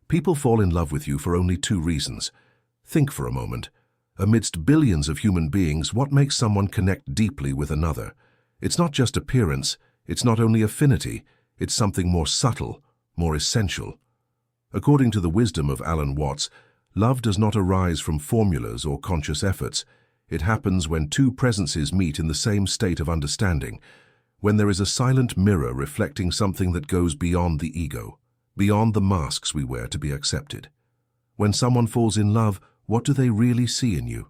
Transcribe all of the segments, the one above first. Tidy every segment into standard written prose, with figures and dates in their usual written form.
People fall in love with you for only two reasons. Think for a moment. Amidst billions of human beings, what makes someone connect deeply with another? It's not just appearance, it's not only affinity, it's something more subtle, more essential. According to the wisdom of Alan Watts, love does not arise from formulas or conscious efforts. It happens when two presences meet in the same state of understanding, when there is a silent mirror reflecting something that goes beyond the ego, beyond the masks we wear to be accepted. When someone falls in love, what do they really see in you?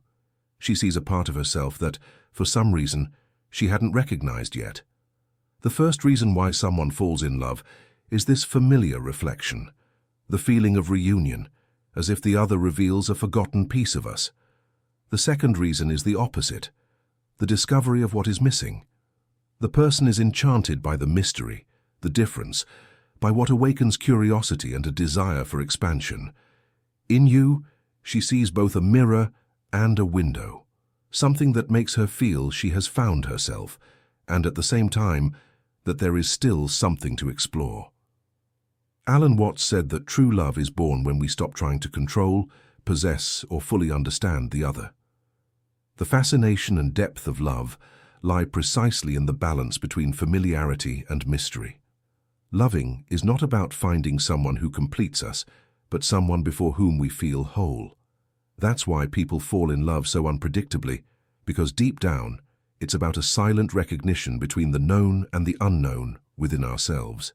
She sees a part of herself that, for some reason, she hadn't recognized yet. The first reason why someone falls in love is this familiar reflection, the feeling of reunion, as if the other reveals a forgotten piece of us. The second reason is the opposite, the discovery of what is missing. The person is enchanted by the mystery, the difference, by what awakens curiosity and a desire for expansion. In you, she sees both a mirror and a window, something that makes her feel she has found herself, and at the same time, that there is still something to explore. Alan Watts said that true love is born when we stop trying to control, possess, or fully understand the other. The fascination and depth of love lie precisely in the balance between familiarity and mystery. Loving is not about finding someone who completes us, but someone before whom we feel whole. That's why people fall in love so unpredictably, because deep down, it's about a silent recognition between the known and the unknown within ourselves.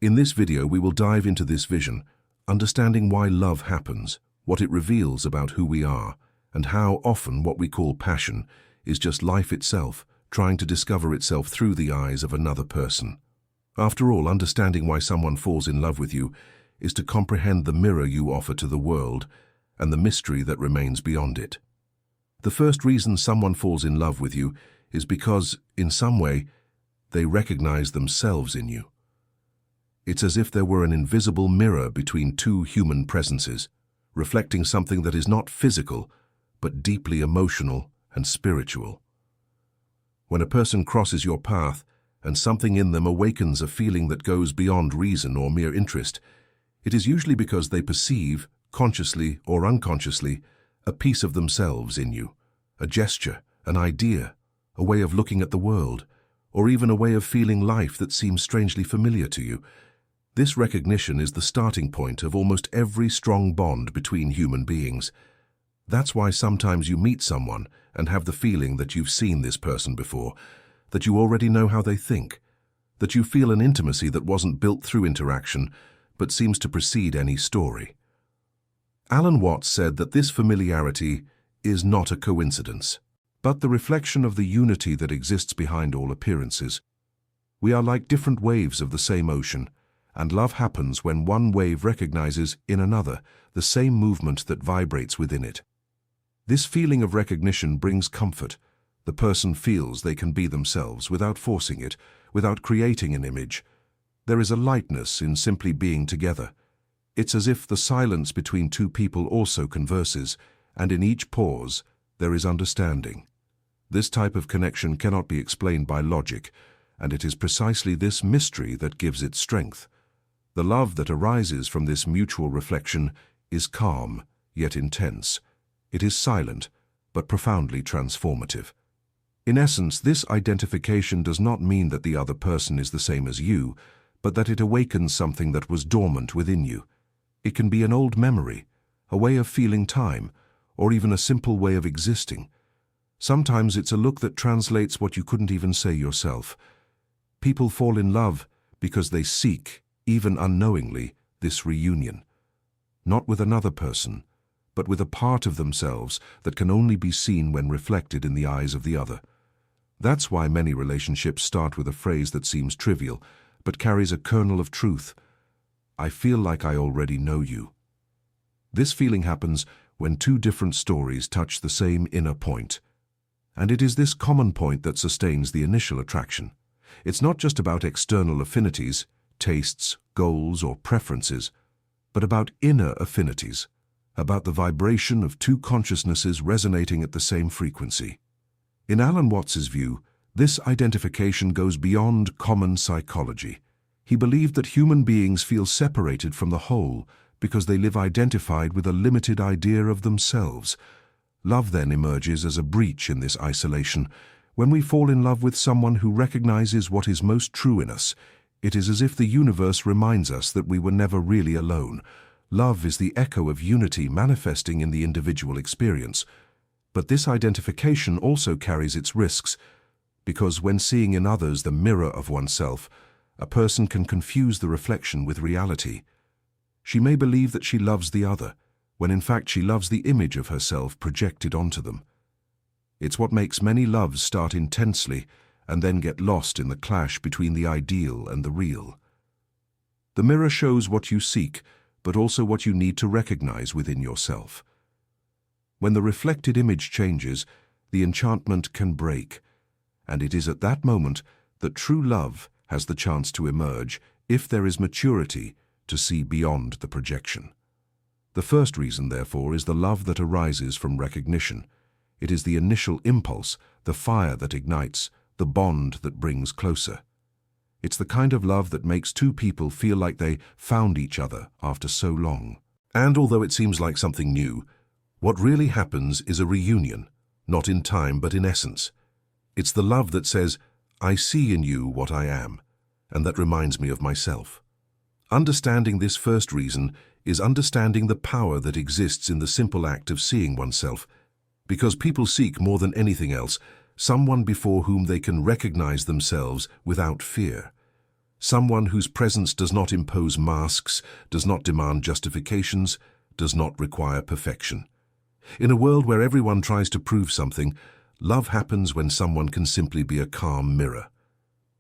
In this video, we will dive into this vision, understanding why love happens, what it reveals about who we are, and how often what we call passion is just life itself, trying to discover itself through the eyes of another person. After all, understanding why someone falls in love with you is to comprehend the mirror you offer to the world and the mystery that remains beyond it. The first reason someone falls in love with you is because, in some way, they recognize themselves in you. It's as if there were an invisible mirror between two human presences, reflecting something that is not physical, but deeply emotional and spiritual. When a person crosses your path and something in them awakens a feeling that goes beyond reason or mere interest, it is usually because they perceive, consciously or unconsciously, a piece of themselves in you, a gesture, an idea, a way of looking at the world, or even a way of feeling life that seems strangely familiar to you. This recognition is the starting point of almost every strong bond between human beings. That's why sometimes you meet someone and have the feeling that you've seen this person before, that you already know how they think, that you feel an intimacy that wasn't built through interaction, but seems to precede any story. Alan Watts said that this familiarity is not a coincidence, but the reflection of the unity that exists behind all appearances. We are like different waves of the same ocean, and love happens when one wave recognizes in another the same movement that vibrates within it. This feeling of recognition brings comfort. The person feels they can be themselves without forcing it, without creating an image. There is a lightness in simply being together. It's as if the silence between two people also converses, and in each pause there is understanding. This type of connection cannot be explained by logic, and it is precisely this mystery that gives it strength. The love that arises from this mutual reflection is calm, yet intense. It is silent, but profoundly transformative. In essence, this identification does not mean that the other person is the same as you, but that it awakens something that was dormant within you. It can be an old memory, a way of feeling time, or even a simple way of existing. Sometimes it's a look that translates what you couldn't even say yourself. People fall in love because they seek, even unknowingly, this reunion. Not with another person, but with a part of themselves that can only be seen when reflected in the eyes of the other. That's why many relationships start with a phrase that seems trivial, but carries a kernel of truth. I feel like I already know you. This feeling happens when two different stories touch the same inner point. And it is this common point that sustains the initial attraction. It's not just about external affinities, tastes, goals, or preferences, but about inner affinities, about the vibration of two consciousnesses resonating at the same frequency. In Alan Watts's view, this identification goes beyond common psychology. He believed that human beings feel separated from the whole because they live identified with a limited idea of themselves. Love then emerges as a breach in this isolation. When we fall in love with someone who recognizes what is most true in us, it is as if the universe reminds us that we were never really alone. Love is the echo of unity manifesting in the individual experience. But this identification also carries its risks, because when seeing in others the mirror of oneself, a person can confuse the reflection with reality. She may believe that she loves the other, when in fact she loves the image of herself projected onto them. It's what makes many loves start intensely and then get lost in the clash between the ideal and the real. The mirror shows what you seek, but also what you need to recognize within yourself. When the reflected image changes, the enchantment can break, and it is at that moment that true love has the chance to emerge, if there is maturity to see beyond the projection. The first reason, therefore, is the love that arises from recognition. It is the initial impulse, the fire that ignites, the bond that brings closer. It's the kind of love that makes two people feel like they found each other after so long. And although it seems like something new, what really happens is a reunion, not in time but in essence. It's the love that says, "I see in you what I am," and that reminds me of myself. Understanding this first reason is understanding the power that exists in the simple act of seeing oneself, because people seek more than anything else someone before whom they can recognize themselves without fear. Someone whose presence does not impose masks, does not demand justifications, does not require perfection. In a world where everyone tries to prove something, love happens when someone can simply be a calm mirror.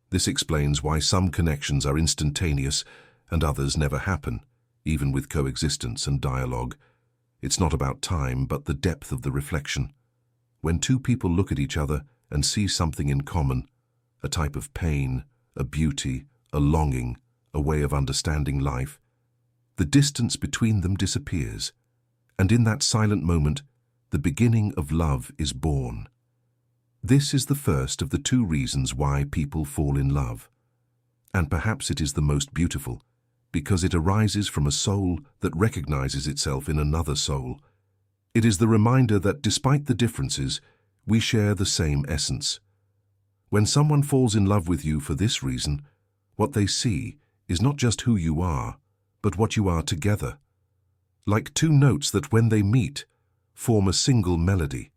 This explains why some connections are instantaneous and others never happen, even with coexistence and dialogue. It's not about time, but the depth of the reflection. When two people look at each other and see something in common, a type of pain, a beauty, a longing, a way of understanding life, the distance between them disappears, and in that silent moment, the beginning of love is born. This is the first of the two reasons why people fall in love. And perhaps it is the most beautiful, because it arises from a soul that recognizes itself in another soul. It is the reminder that despite the differences, we share the same essence. When someone falls in love with you for this reason, what they see is not just who you are, but what you are together. Like two notes that, when they meet, form a single melody.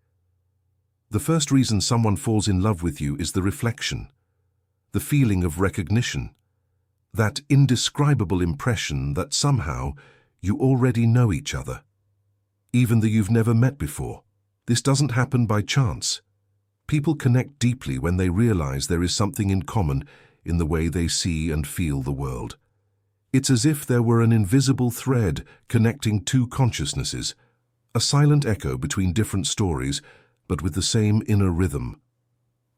The first reason someone falls in love with you is the reflection, the feeling of recognition, that indescribable impression that somehow you already know each other, even though you've never met before. This doesn't happen by chance. People connect deeply when they realize there is something in common in the way they see and feel the world. It's as if there were an invisible thread connecting two consciousnesses, a silent echo between different stories, but with the same inner rhythm.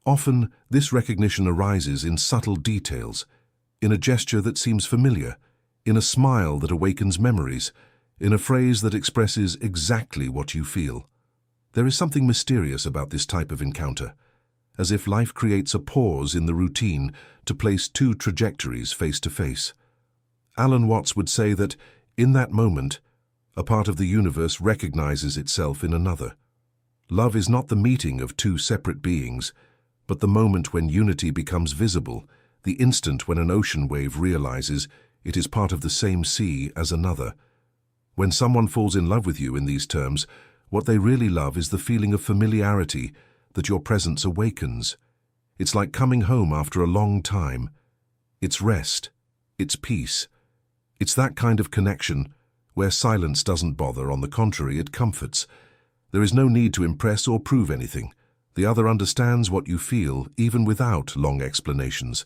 Often, this recognition arises in subtle details, in a gesture that seems familiar, in a smile that awakens memories, in a phrase that expresses exactly what you feel. There is something mysterious about this type of encounter, as if life creates a pause in the routine to place two trajectories face to face. Alan Watts would say that, in that moment, a part of the universe recognizes itself in another. Love is not the meeting of two separate beings, but the moment when unity becomes visible, the instant when an ocean wave realizes it is part of the same sea as another. When someone falls in love with you in these terms, what they really love is the feeling of familiarity that your presence awakens. It's like coming home after a long time. It's rest. It's peace. It's that kind of connection where silence doesn't bother. On the contrary, it comforts. There is no need to impress or prove anything. The other understands what you feel, even without long explanations.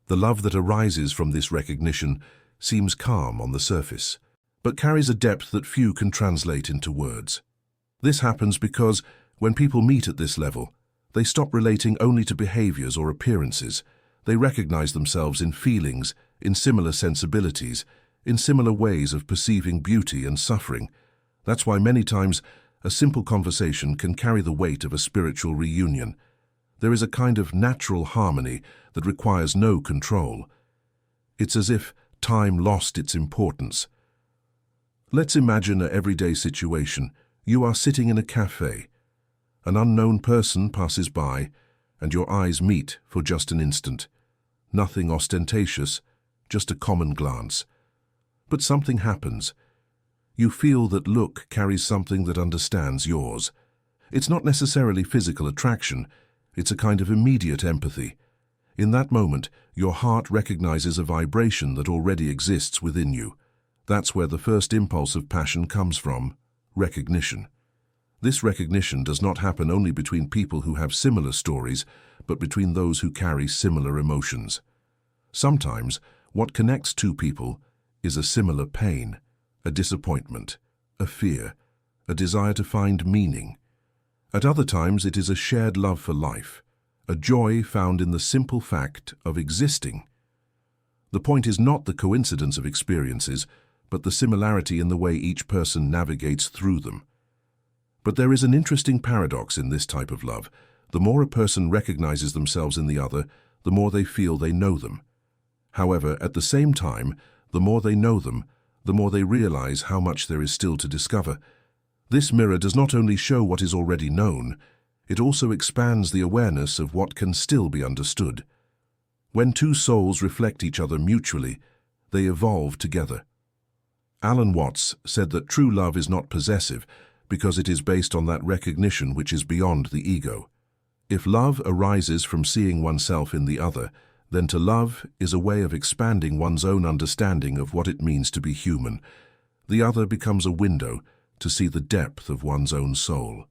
The love that arises from this recognition seems calm on the surface, but carries a depth that few can translate into words. This happens because, when people meet at this level, they stop relating only to behaviors or appearances. They recognize themselves in feelings, in similar sensibilities, in similar ways of perceiving beauty and suffering. That's why many times a simple conversation can carry the weight of a spiritual reunion. There is a kind of natural harmony that requires no control. It's as if time lost its importance. Let's imagine an everyday situation. You are sitting in a cafe. An unknown person passes by, and your eyes meet for just an instant. Nothing ostentatious, just a common glance. But something happens. You feel that look carries something that understands yours. It's not necessarily physical attraction, it's a kind of immediate empathy. In that moment, your heart recognizes a vibration that already exists within you. That's where the first impulse of passion comes from: recognition. This recognition does not happen only between people who have similar stories, but between those who carry similar emotions. Sometimes, what connects two people is a similar pain, a disappointment, a fear, a desire to find meaning. At other times, it is a shared love for life, a joy found in the simple fact of existing. The point is not the coincidence of experiences, but the similarity in the way each person navigates through them. But there is an interesting paradox in this type of love. The more a person recognizes themselves in the other, the more they feel they know them. However, at the same time, the more they know them, the more they realize how much there is still to discover. This mirror does not only show what is already known, it also expands the awareness of what can still be understood. When two souls reflect each other mutually, they evolve together. Alan Watts said that true love is not possessive, because it is based on that recognition which is beyond the ego. If love arises from seeing oneself in the other, then to love is a way of expanding one's own understanding of what it means to be human. The other becomes a window to see the depth of one's own soul.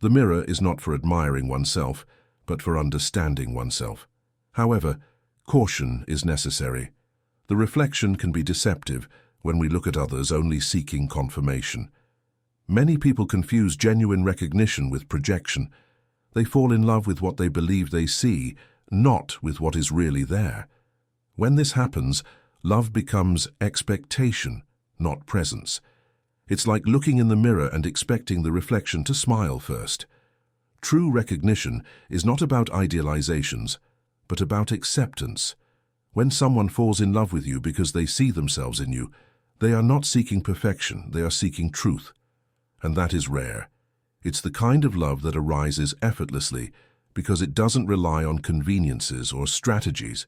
The mirror is not for admiring oneself, but for understanding oneself. However, caution is necessary. The reflection can be deceptive when we look at others only seeking confirmation. Many people confuse genuine recognition with projection. They fall in love with what they believe they see, not with what is really there. When this happens, love becomes expectation, not presence. It's like looking in the mirror and expecting the reflection to smile first. True recognition is not about idealizations, but about acceptance. When someone falls in love with you because they see themselves in you, they are not seeking perfection, they are seeking truth. And that is rare. It's the kind of love that arises effortlessly because it doesn't rely on conveniences or strategies.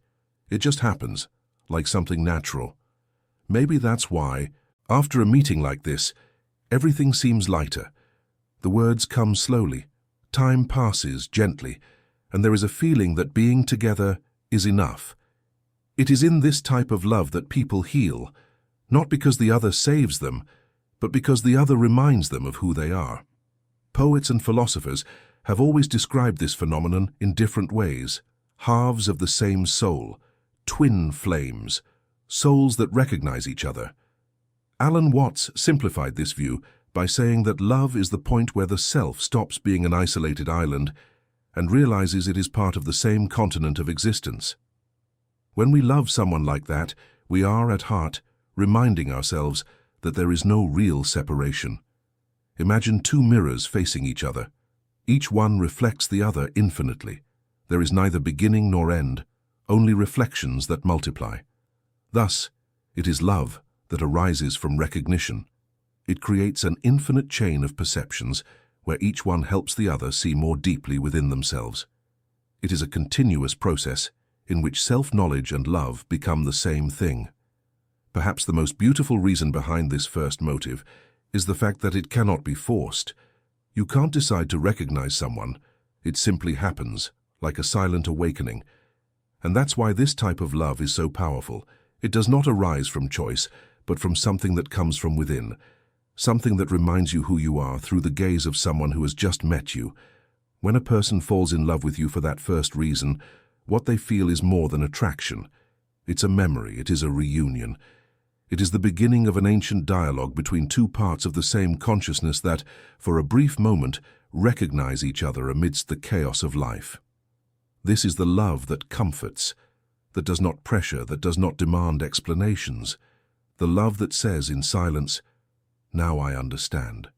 It just happens, like something natural. Maybe that's why, after a meeting like this, everything seems lighter. The words come slowly, time passes gently, and there is a feeling that being together is enough. It is in this type of love that people heal, not because the other saves them, but because the other reminds them of who they are. Poets and philosophers have always described this phenomenon in different ways: halves of the same soul, twin flames, souls that recognize each other. Alan Watts simplified this view by saying that love is the point where the self stops being an isolated island and realizes it is part of the same continent of existence. When we love someone like that, we are, at heart, reminding ourselves that there is no real separation. Imagine two mirrors facing each other. Each one reflects the other infinitely. There is neither beginning nor end, only reflections that multiply. Thus, it is love that arises from recognition. It creates an infinite chain of perceptions where each one helps the other see more deeply within themselves. It is a continuous process in which self-knowledge and love become the same thing. Perhaps the most beautiful reason behind this first motive is the fact that it cannot be forced. You can't decide to recognize someone. It simply happens, like a silent awakening. And that's why this type of love is so powerful. It does not arise from choice, but from something that comes from within, something that reminds you who you are through the gaze of someone who has just met you. When a person falls in love with you for that first reason, what they feel is more than attraction. It's a memory, it is a reunion. It is the beginning of an ancient dialogue between two parts of the same consciousness that, for a brief moment, recognize each other amidst the chaos of life. This is the love that comforts, that does not pressure, that does not demand explanations. The love that says in silence, "Now I understand."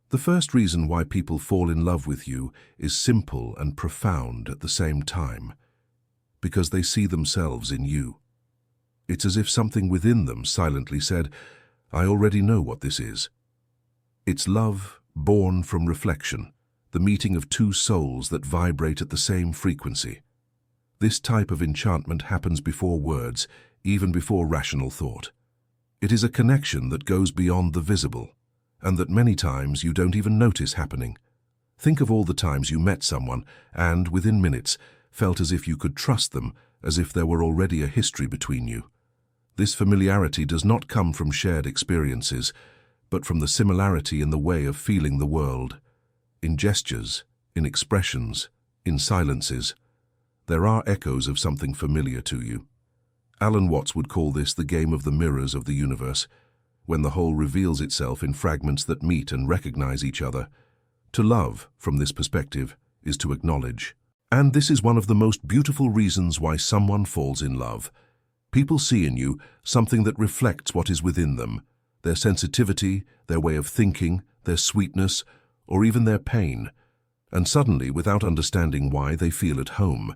The first reason why people fall in love with you is simple and profound at the same time, because they see themselves in you. It's as if something within them silently said, I already know what this is. It's love born from reflection, the meeting of two souls that vibrate at the same frequency. This type of enchantment happens before words, even before rational thought. It is a connection that goes beyond the visible, and that many times you don't even notice happening. Think of all the times you met someone and, within minutes, felt as if you could trust them, as if there were already a history between you. This familiarity does not come from shared experiences, but from the similarity in the way of feeling the world. In gestures, in expressions, in silences, there are echoes of something familiar to you. Alan Watts would call this the game of the mirrors of the universe, when the whole reveals itself in fragments that meet and recognize each other. To love, from this perspective, is to acknowledge. And this is one of the most beautiful reasons why someone falls in love. People see in you something that reflects what is within them, their sensitivity, their way of thinking, their sweetness, or even their pain. And suddenly, without understanding why, they feel at home.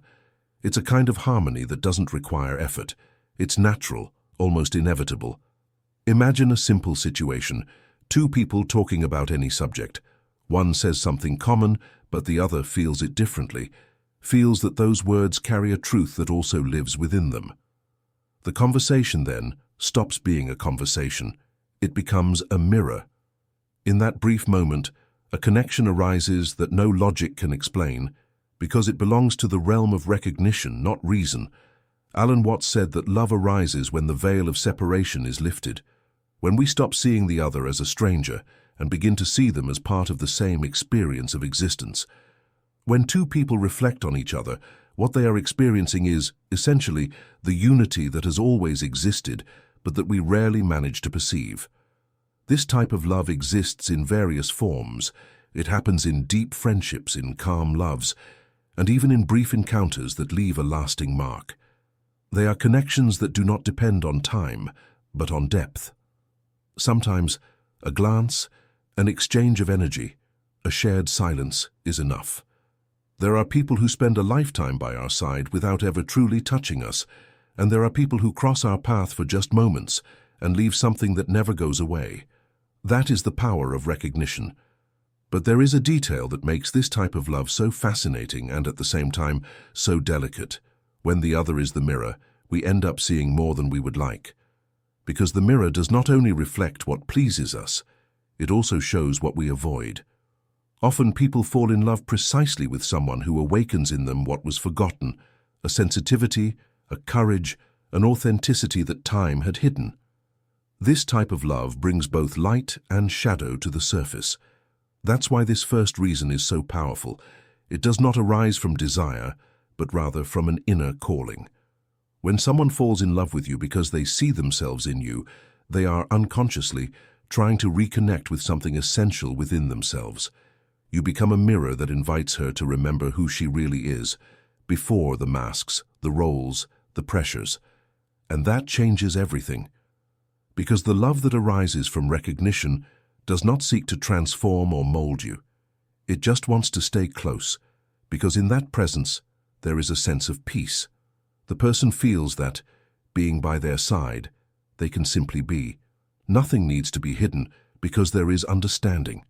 It's a kind of harmony that doesn't require effort. It's natural, almost inevitable. Imagine a simple situation, two people talking about any subject. One says something common, but the other feels it differently, feels that those words carry a truth that also lives within them. The conversation, then, stops being a conversation. It becomes a mirror. In that brief moment, a connection arises that no logic can explain, because it belongs to the realm of recognition, not reason. Alan Watts said that love arises when the veil of separation is lifted, when we stop seeing the other as a stranger and begin to see them as part of the same experience of existence. When two people reflect on each other, what they are experiencing is, essentially, the unity that has always existed, but that we rarely manage to perceive. This type of love exists in various forms. It happens in deep friendships, in calm loves, and even in brief encounters that leave a lasting mark. They are connections that do not depend on time, but on depth. Sometimes, a glance, an exchange of energy, a shared silence is enough. There are people who spend a lifetime by our side without ever truly touching us, and there are people who cross our path for just moments and leave something that never goes away. That is the power of recognition. But there is a detail that makes this type of love so fascinating and at the same time so delicate. When the other is the mirror, we end up seeing more than we would like. Because the mirror does not only reflect what pleases us, it also shows what we avoid. Often people fall in love precisely with someone who awakens in them what was forgotten, a sensitivity, a courage, an authenticity that time had hidden. This type of love brings both light and shadow to the surface. That's why this first reason is so powerful. It does not arise from desire, but rather from an inner calling. When someone falls in love with you because they see themselves in you, they are unconsciously trying to reconnect with something essential within themselves. You become a mirror that invites her to remember who she really is, before the masks, the roles, the pressures. And that changes everything. Because the love that arises from recognition does not seek to transform or mold you. It just wants to stay close, because in that presence there is a sense of peace. The person feels that, being by their side, they can simply be. Nothing needs to be hidden because there is understanding.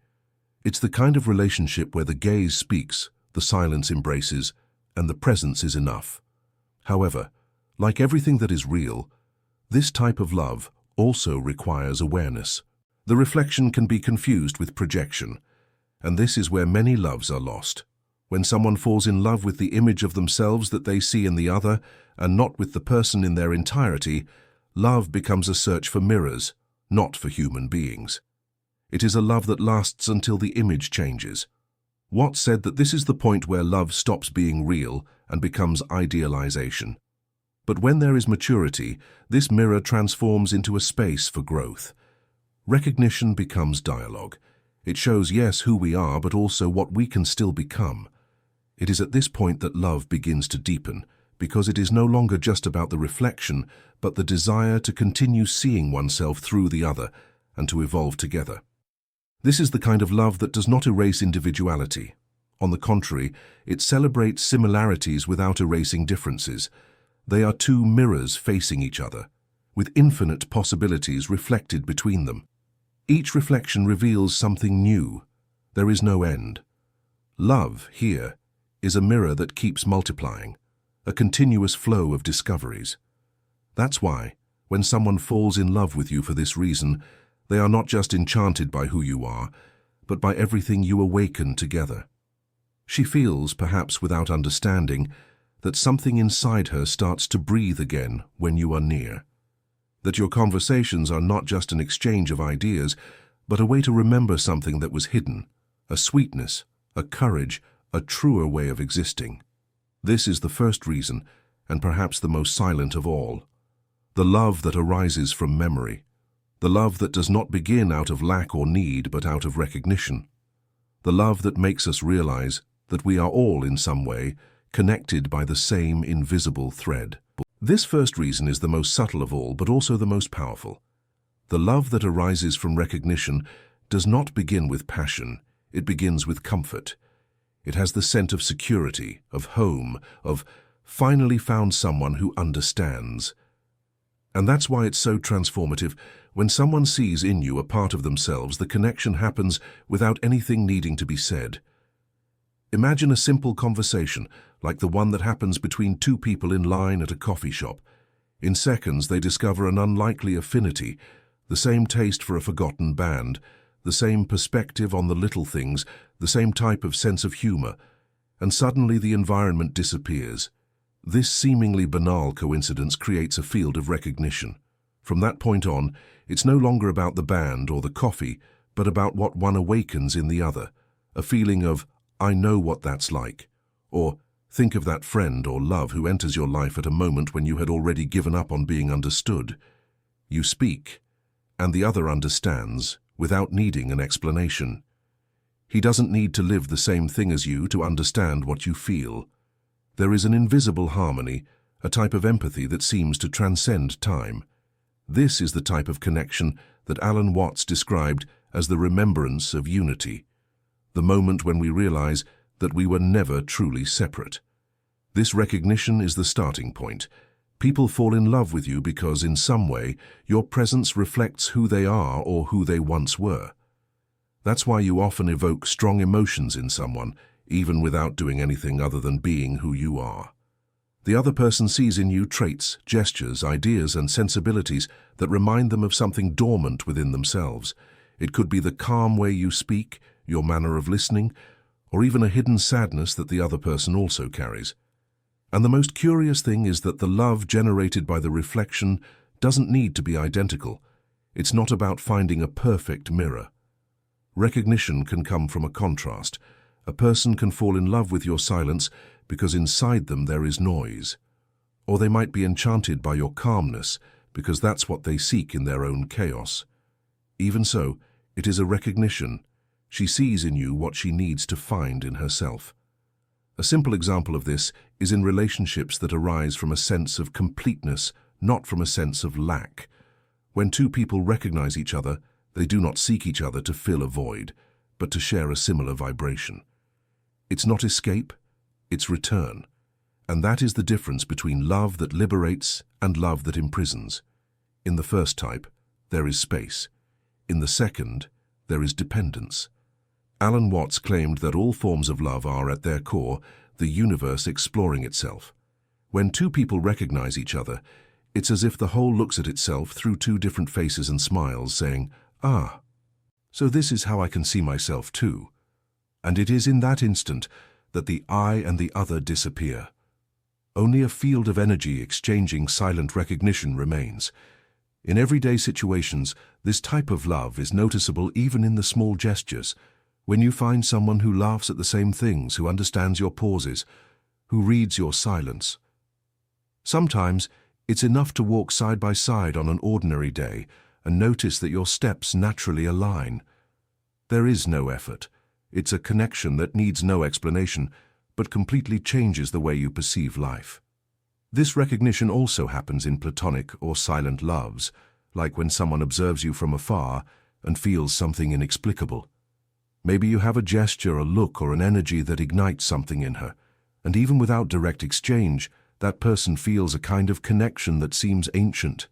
It's the kind of relationship where the gaze speaks, the silence embraces, and the presence is enough. However, like everything that is real, this type of love also requires awareness. The reflection can be confused with projection, and this is where many loves are lost. When someone falls in love with the image of themselves that they see in the other, and not with the person in their entirety, love becomes a search for mirrors, not for human beings. It is a love that lasts until the image changes. Watts said that this is the point where love stops being real and becomes idealization. But when there is maturity, this mirror transforms into a space for growth. Recognition becomes dialogue. It shows, yes, who we are, but also what we can still become. It is at this point that love begins to deepen, because it is no longer just about the reflection, but the desire to continue seeing oneself through the other and to evolve together. This is the kind of love that does not erase individuality. On the contrary, it celebrates similarities without erasing differences. They are two mirrors facing each other. with infinite possibilities reflected between them. Each reflection reveals something new. There is no end. Love, here, is a mirror that keeps multiplying, a continuous flow of discoveries. That's why, when someone falls in love with you for this reason, they are not just enchanted by who you are, but by everything you awaken together. She feels, perhaps without understanding, that something inside her starts to breathe again when you are near. That your conversations are not just an exchange of ideas, but a way to remember something that was hidden, a sweetness, a courage, a truer way of existing. This is the first reason, and perhaps the most silent of all. The love that arises from memory. The love that does not begin out of lack or need, but out of recognition. The love that makes us realize that we are all, in some way, connected by the same invisible thread. This first reason is the most subtle of all, but also the most powerful. The love that arises from recognition does not begin with passion, it begins with comfort. It has the scent of security, of home, of finally found someone who understands. And that's why it's so transformative. When someone sees in you a part of themselves, the connection happens without anything needing to be said. Imagine a simple conversation, like the one that happens between two people in line at a coffee shop. In seconds, they discover an unlikely affinity, the same taste for a forgotten band, the same perspective on the little things, the same type of sense of humor, and suddenly the environment disappears. This seemingly banal coincidence creates a field of recognition. From that point on, it's no longer about the band or the coffee, but about what one awakens in the other, a feeling of, I know what that's like, or think of that friend or love who enters your life at a moment when you had already given up on being understood. You speak, and the other understands, without needing an explanation. He doesn't need to live the same thing as you to understand what you feel. There is an invisible harmony, a type of empathy that seems to transcend time. This is the type of connection that Alan Watts described as the remembrance of unity, the moment when we realize that we were never truly separate. This recognition is the starting point. People fall in love with you because, in some way, your presence reflects who they are or who they once were. That's why you often evoke strong emotions in someone, even without doing anything other than being who you are. The other person sees in you traits, gestures, ideas, and sensibilities that remind them of something dormant within themselves. It could be the calm way you speak, your manner of listening, or even a hidden sadness that the other person also carries. And the most curious thing is that the love generated by the reflection doesn't need to be identical. It's not about finding a perfect mirror. Recognition can come from a contrast. A person can fall in love with your silence because inside them there is noise. Or they might be enchanted by your calmness because that's what they seek in their own chaos. Even so, it is a recognition. She sees in you what she needs to find in herself. A simple example of this is in relationships that arise from a sense of completeness, not from a sense of lack. When two people recognize each other, they do not seek each other to fill a void, but to share a similar vibration. It's not escape, it's return. And that is the difference between love that liberates and love that imprisons. In the first type, there is space. In the second, there is dependence. Alan Watts claimed that all forms of love are, at their core, the universe exploring itself. When two people recognize each other, it's as if the whole looks at itself through two different faces and smiles, saying, "Ah, so this is how I can see myself too." And it is in that instant that the I and the other disappear. Only a field of energy exchanging silent recognition remains. In everyday situations, this type of love is noticeable even in the small gestures. When you find someone who laughs at the same things, who understands your pauses, who reads your silence. Sometimes, it's enough to walk side by side on an ordinary day and notice that your steps naturally align. There is no effort. It's a connection that needs no explanation, but completely changes the way you perceive life. This recognition also happens in platonic or silent loves, like when someone observes you from afar and feels something inexplicable. Maybe you have a gesture, a look, or an energy that ignites something in her, and even without direct exchange, that person feels a kind of connection that seems ancient.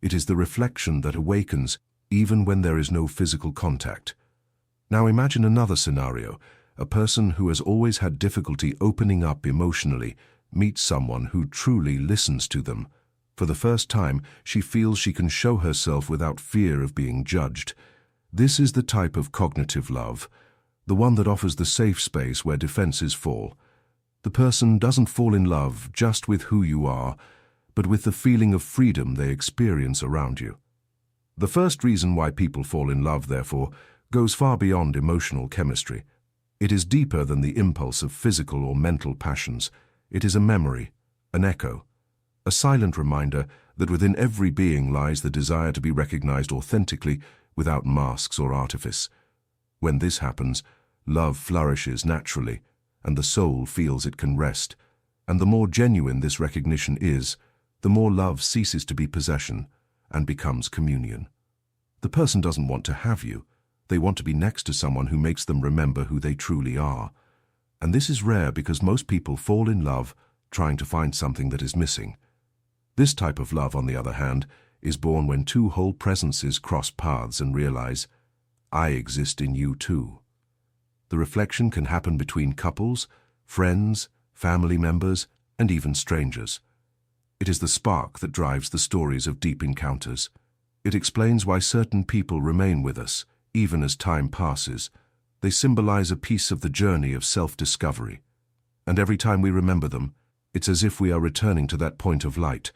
It is the reflection that awakens even when there is no physical contact. Now imagine another scenario. A person who has always had difficulty opening up emotionally meets someone who truly listens to them. For the first time, she feels she can show herself without fear of being judged. This is the type of cognitive love, the one that offers the safe space where defenses fall. The person doesn't fall in love just with who you are, but with the feeling of freedom they experience around you. The first reason why people fall in love, therefore, goes far beyond emotional chemistry. It is deeper than the impulse of physical or mental passions. It is a memory, an echo, a silent reminder that within every being lies the desire to be recognized authentically without masks or artifice. When this happens, love flourishes naturally, and the soul feels it can rest. And the more genuine this recognition is, the more love ceases to be possession and becomes communion. The person doesn't want to have you. They want to be next to someone who makes them remember who they truly are. And this is rare because most people fall in love trying to find something that is missing. This type of love, on the other hand, is born when two whole presences cross paths and realize, I exist in you too. The reflection can happen between couples, friends, family members, and even strangers. It is the spark that drives the stories of deep encounters. It explains why certain people remain with us, even as time passes. They symbolize a piece of the journey of self-discovery. And every time we remember them, it's as if we are returning to that point of light,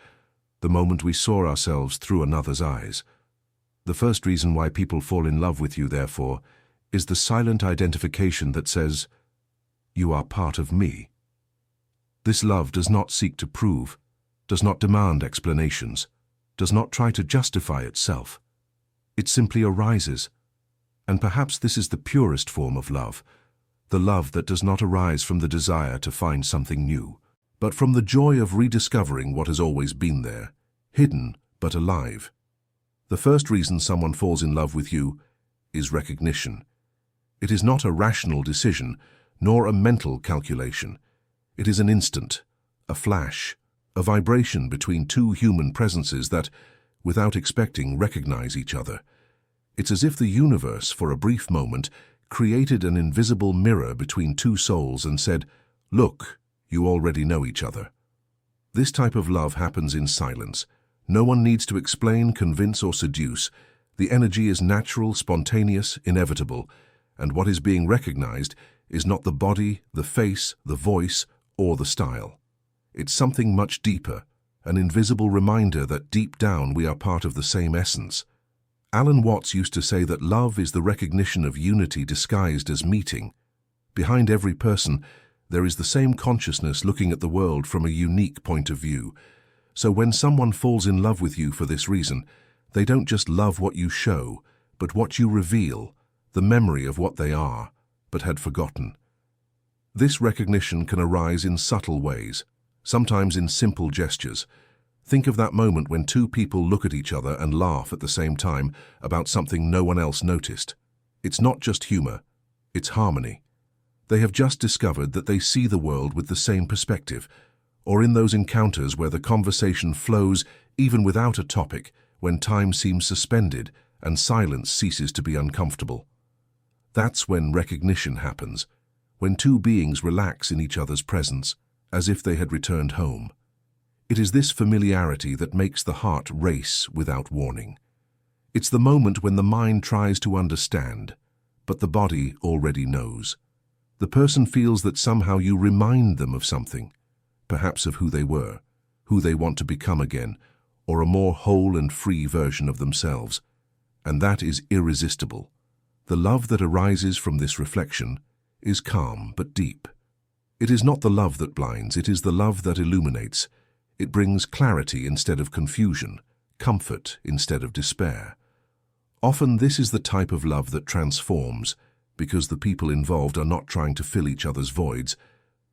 the moment we saw ourselves through another's eyes. The first reason why people fall in love with you, therefore, is the silent identification that says, you are part of me. This love does not seek to prove, does not demand explanations, does not try to justify itself. It simply arises. And perhaps this is the purest form of love, the love that does not arise from the desire to find something new, but from the joy of rediscovering what has always been there, hidden but alive. The first reason someone falls in love with you is recognition. It is not a rational decision, nor a mental calculation. It is an instant, a flash, a vibration between two human presences that, without expecting, recognize each other. It's as if the universe, for a brief moment, created an invisible mirror between two souls and said, look, you already know each other. This type of love happens in silence. No one needs to explain, convince, or seduce. The energy is natural, spontaneous, inevitable, and what is being recognized is not the body, the face, the voice, or the style. It's something much deeper, an invisible reminder that deep down we are part of the same essence. Alan Watts used to say that love is the recognition of unity disguised as meeting. Behind every person, there is the same consciousness looking at the world from a unique point of view. So when someone falls in love with you for this reason, they don't just love what you show, but what you reveal, the memory of what they are, but had forgotten. This recognition can arise in subtle ways, sometimes in simple gestures. Think of that moment when two people look at each other and laugh at the same time about something no one else noticed. It's not just humor, it's harmony. They have just discovered that they see the world with the same perspective, or in those encounters where the conversation flows even without a topic, when time seems suspended and silence ceases to be uncomfortable. That's when recognition happens, when two beings relax in each other's presence, as if they had returned home. It is this familiarity that makes the heart race without warning. It's the moment when the mind tries to understand, but the body already knows. The person feels that somehow you remind them of something, perhaps of who they were, who they want to become again, or a more whole and free version of themselves. And that is irresistible. The love that arises from this reflection is calm but deep. It is not the love that blinds, it is the love that illuminates. It brings clarity instead of confusion, comfort instead of despair. Often this is the type of love that transforms, because the people involved are not trying to fill each other's voids,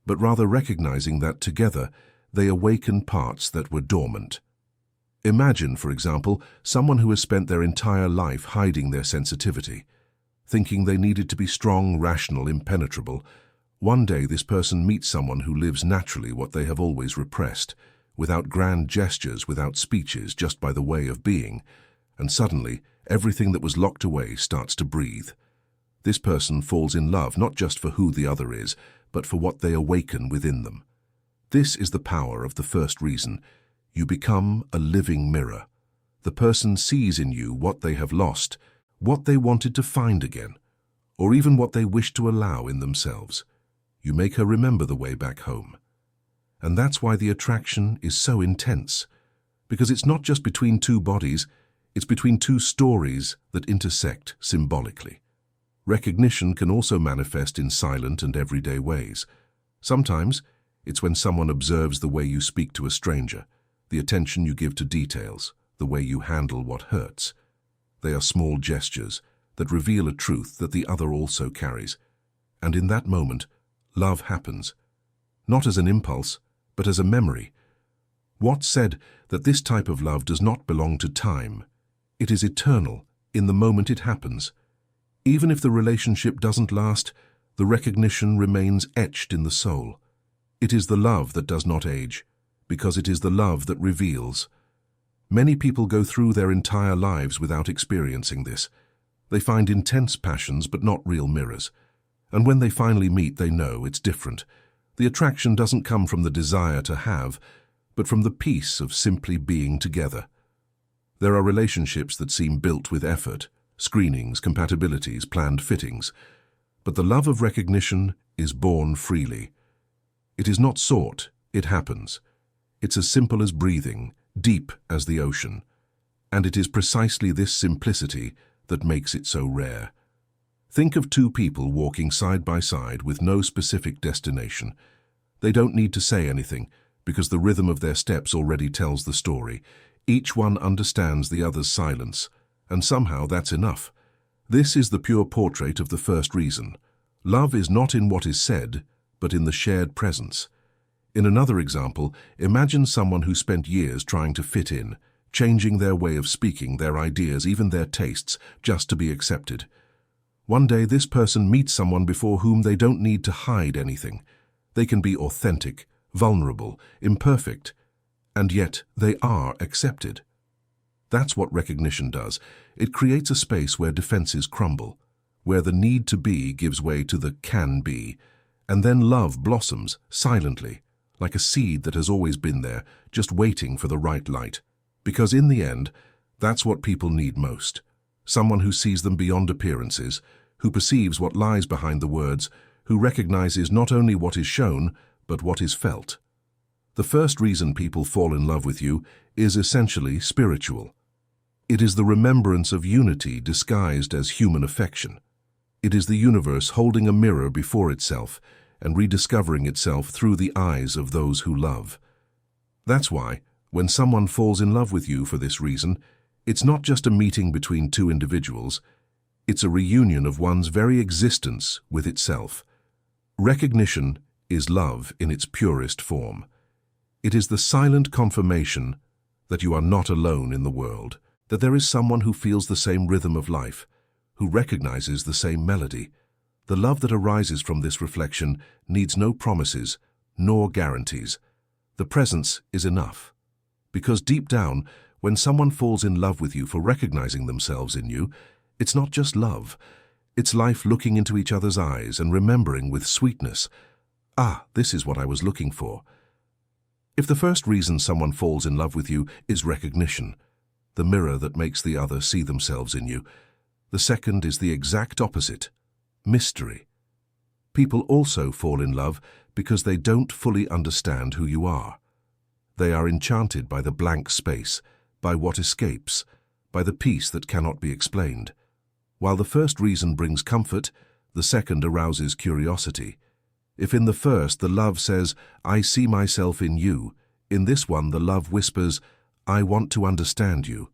but rather recognizing that together they awaken parts that were dormant. Imagine, for example, someone who has spent their entire life hiding their sensitivity, thinking they needed to be strong, rational, impenetrable. One day this person meets someone who lives naturally what they have always repressed. without grand gestures, without speeches, just by the way of being, and suddenly everything that was locked away starts to breathe. This person falls in love not just for who the other is, but for what they awaken within them. This is the power of the first reason. You become a living mirror. The person sees in you what they have lost, what they wanted to find again, or even what they wish to allow in themselves. You make her remember the way back home. And that's why the attraction is so intense, because it's not just between two bodies, it's between two stories that intersect symbolically. Recognition can also manifest in silent and everyday ways. Sometimes, it's when someone observes the way you speak to a stranger, the attention you give to details, the way you handle what hurts. They are small gestures that reveal a truth that the other also carries. And in that moment, love happens. Not as an impulse, but as a memory. Watts said that this type of love does not belong to time. It is eternal in the moment it happens. Even if the relationship doesn't last, the recognition remains etched in the soul. It is the love that does not age, because it is the love that reveals. Many people go through their entire lives without experiencing this. They find intense passions but not real mirrors. And when they finally meet, they know it's different. The attraction doesn't come from the desire to have, but from the peace of simply being together. There are relationships that seem built with effort, screenings, compatibilities, planned fittings. But the love of recognition is born freely. It is not sought, it happens. It's as simple as breathing, deep as the ocean. And it is precisely this simplicity that makes it so rare. Think of two people walking side by side with no specific destination. They don't need to say anything, because the rhythm of their steps already tells the story. Each one understands the other's silence, and somehow that's enough. This is the pure portrait of the first reason. Love is not in what is said, but in the shared presence. In another example, imagine someone who spent years trying to fit in, changing their way of speaking, their ideas, even their tastes, just to be accepted. One day this person meets someone before whom they don't need to hide anything. They can be authentic, vulnerable, imperfect, and yet they are accepted. That's what recognition does. It creates a space where defenses crumble, where the need to be gives way to the can be, and then love blossoms silently, like a seed that has always been there, just waiting for the right light. Because in the end, that's what people need most. Someone who sees them beyond appearances, who perceives what lies behind the words, who recognizes not only what is shown, but what is felt. The first reason people fall in love with you is essentially spiritual. It is the remembrance of unity disguised as human affection. It is the universe holding a mirror before itself and rediscovering itself through the eyes of those who love. That's why, when someone falls in love with you for this reason, it's not just a meeting between two individuals, it's a reunion of one's very existence with itself. Recognition is love in its purest form. It is the silent confirmation that you are not alone in the world, that there is someone who feels the same rhythm of life, who recognizes the same melody. The love that arises from this reflection needs no promises, nor guarantees. The presence is enough. Because deep down, when someone falls in love with you for recognizing themselves in you, it's not just love. It's life looking into each other's eyes and remembering with sweetness, "Ah, this is what I was looking for." If the first reason someone falls in love with you is recognition, the mirror that makes the other see themselves in you, the second is the exact opposite, mystery. People also fall in love because they don't fully understand who you are. They are enchanted by the blank space, by what escapes, by the peace that cannot be explained. While the first reason brings comfort, the second arouses curiosity. If in the first the love says, "I see myself in you," in this one the love whispers, "I want to understand you."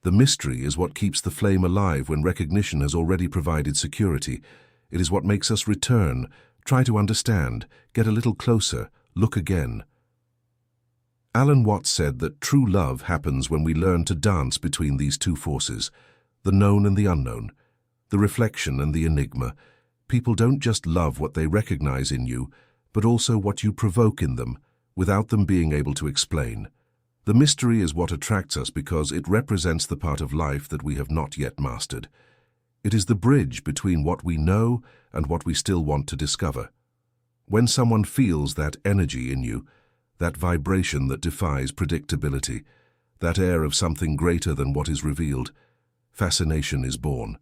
The mystery is what keeps the flame alive when recognition has already provided security. It is what makes us return, try to understand, get a little closer, look again. Alan Watts said that true love happens when we learn to dance between these two forces, the known and the unknown, the reflection and the enigma. People don't just love what they recognize in you, but also what you provoke in them, without them being able to explain. The mystery is what attracts us because it represents the part of life that we have not yet mastered. It is the bridge between what we know and what we still want to discover. When someone feels that energy in you, that vibration that defies predictability, that air of something greater than what is revealed, fascination is born.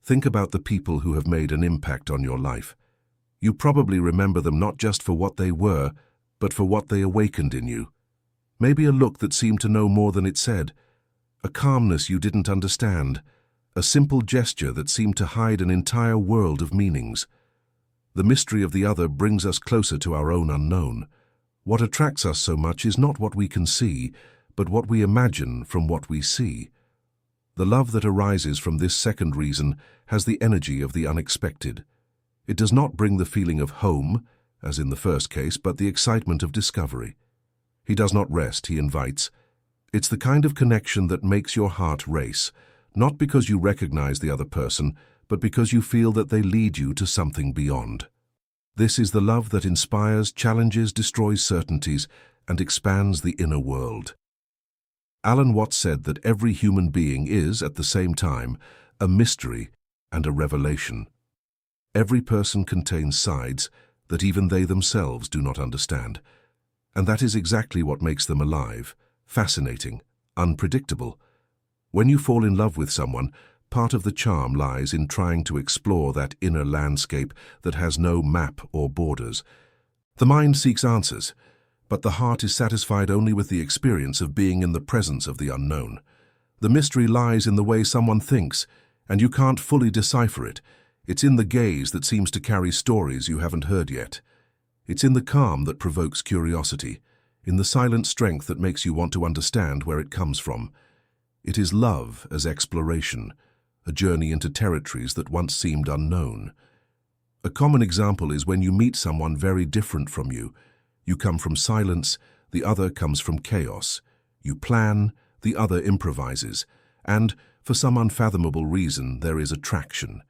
Think about the people who have made an impact on your life. You probably remember them not just for what they were, but for what they awakened in you. Maybe a look that seemed to know more than it said, a calmness you didn't understand, a simple gesture that seemed to hide an entire world of meanings. The mystery of the other brings us closer to our own unknown. What attracts us so much is not what we can see, but what we imagine from what we see. The love that arises from this second reason has the energy of the unexpected. It does not bring the feeling of home, as in the first case, but the excitement of discovery. He does not rest, he invites. It's the kind of connection that makes your heart race, not because you recognize the other person, but because you feel that they lead you to something beyond. This is the love that inspires, challenges, destroys certainties, and expands the inner world. Alan Watts said that every human being is, at the same time, a mystery and a revelation. Every person contains sides that even they themselves do not understand. And that is exactly what makes them alive, fascinating, unpredictable. When you fall in love with someone, part of the charm lies in trying to explore that inner landscape that has no map or borders. The mind seeks answers, but the heart is satisfied only with the experience of being in the presence of the unknown. The mystery lies in the way someone thinks, and you can't fully decipher it. It's in the gaze that seems to carry stories you haven't heard yet. It's in the calm that provokes curiosity, in the silent strength that makes you want to understand where it comes from. It is love as exploration, a journey into territories that once seemed unknown. A common example is when you meet someone very different from you. You come from silence, the other comes from chaos. You plan, the other improvises, and, for some unfathomable reason, there is attraction.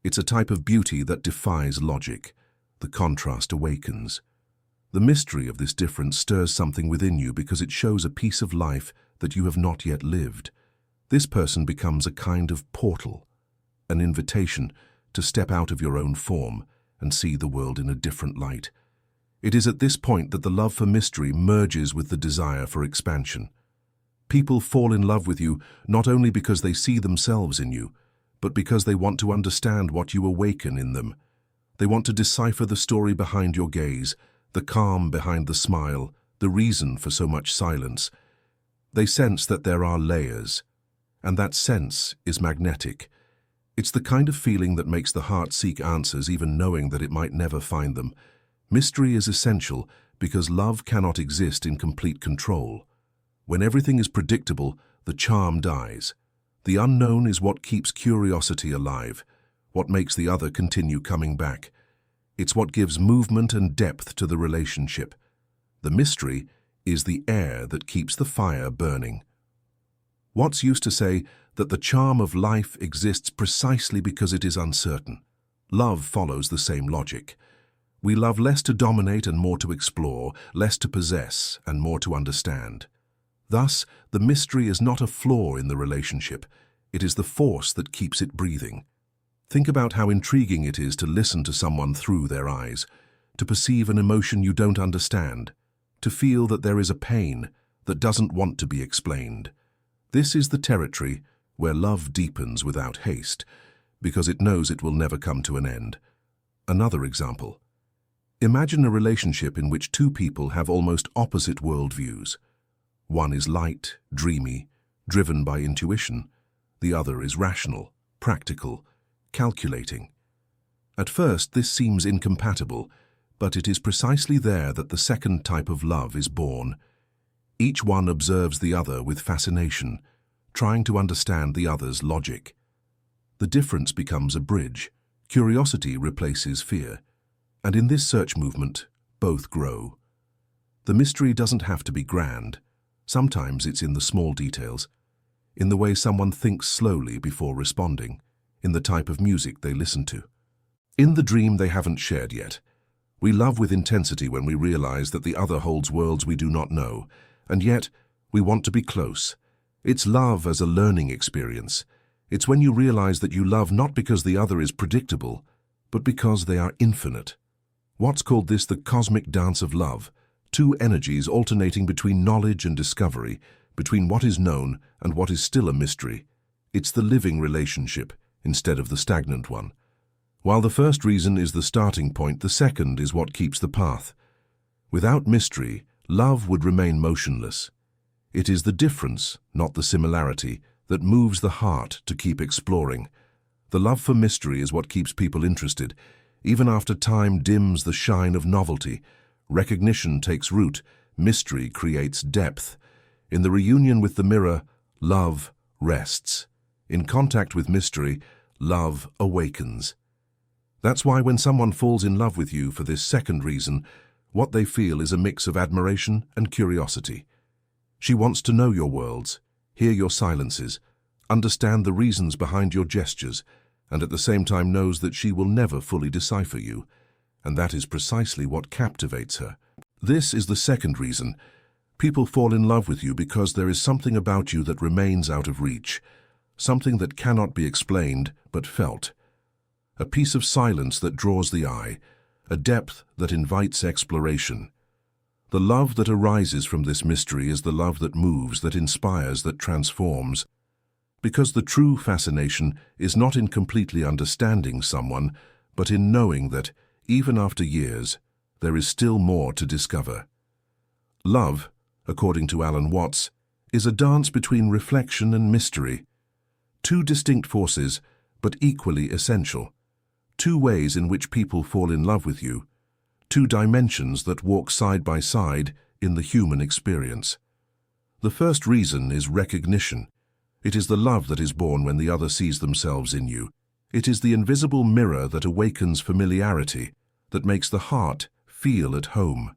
It's a type of beauty that defies logic. The contrast awakens. The mystery of this difference stirs something within you because it shows a piece of life that you have not yet lived. This person becomes a kind of portal, an invitation to step out of your own form and see the world in a different light. It is at this point that the love for mystery merges with the desire for expansion. People fall in love with you not only because they see themselves in you, but because they want to understand what you awaken in them. They want to decipher the story behind your gaze, the calm behind the smile, the reason for so much silence. They sense that there are layers, and that sense is magnetic. It's the kind of feeling that makes the heart seek answers even knowing that it might never find them. Mystery is essential because love cannot exist in complete control. When everything is predictable, the charm dies. The unknown is what keeps curiosity alive, what makes the other continue coming back. It's what gives movement and depth to the relationship. The mystery is the air that keeps the fire burning. Watts used to say that the charm of life exists precisely because it is uncertain. Love follows the same logic. We love less to dominate and more to explore, less to possess and more to understand. Thus, the mystery is not a flaw in the relationship. It is the force that keeps it breathing. Think about how intriguing it is to listen to someone through their eyes, to perceive an emotion you don't understand, to feel that there is a pain that doesn't want to be explained. This is the territory where love deepens without haste, because it knows it will never come to an end. Another example. Imagine a relationship in which two people have almost opposite worldviews. One is light, dreamy, driven by intuition. The other is rational, practical, calculating. At first, this seems incompatible, but it is precisely there that the second type of love is born. Each one observes the other with fascination, trying to understand the other's logic. The difference becomes a bridge. Curiosity replaces fear. And in this search movement, both grow. The mystery doesn't have to be grand. Sometimes it's in the small details, in the way someone thinks slowly before responding, in the type of music they listen to, in the dream they haven't shared yet, We love with intensity when we realize that the other holds worlds we do not know, and yet we want to be close. It's love as a learning experience. It's when you realize that you love not because the other is predictable, but because they are infinite. Watts called this the cosmic dance of love, two energies alternating between knowledge and discovery, between what is known and what is still a mystery. It's the living relationship instead of the stagnant one. While the first reason is the starting point, the second is what keeps the path. Without mystery, love would remain motionless. It is the difference, not the similarity, that moves the heart to keep exploring. The love for mystery is what keeps people interested. Even after time dims the shine of novelty, recognition takes root, mystery creates depth. In the reunion with the mirror, love rests. In contact with mystery, love awakens. That's why when someone falls in love with you for this second reason, what they feel is a mix of admiration and curiosity. She wants to know your worlds, hear your silences, understand the reasons behind your gestures, and at the same time knows that she will never fully decipher you. And that is precisely what captivates her. This is the second reason. People fall in love with you because there is something about you that remains out of reach, something that cannot be explained but felt. A piece of silence that draws the eye, a depth that invites exploration. The love that arises from this mystery is the love that moves, that inspires, that transforms. Because the true fascination is not in completely understanding someone, but in knowing that, even after years, there is still more to discover. Love, according to Alan Watts, is a dance between reflection and mystery. Two distinct forces, but equally essential. Two ways in which people fall in love with you. Two dimensions that walk side by side in the human experience. The first reason is recognition. It is the love that is born when the other sees themselves in you. It is the invisible mirror that awakens familiarity, that makes the heart feel at home.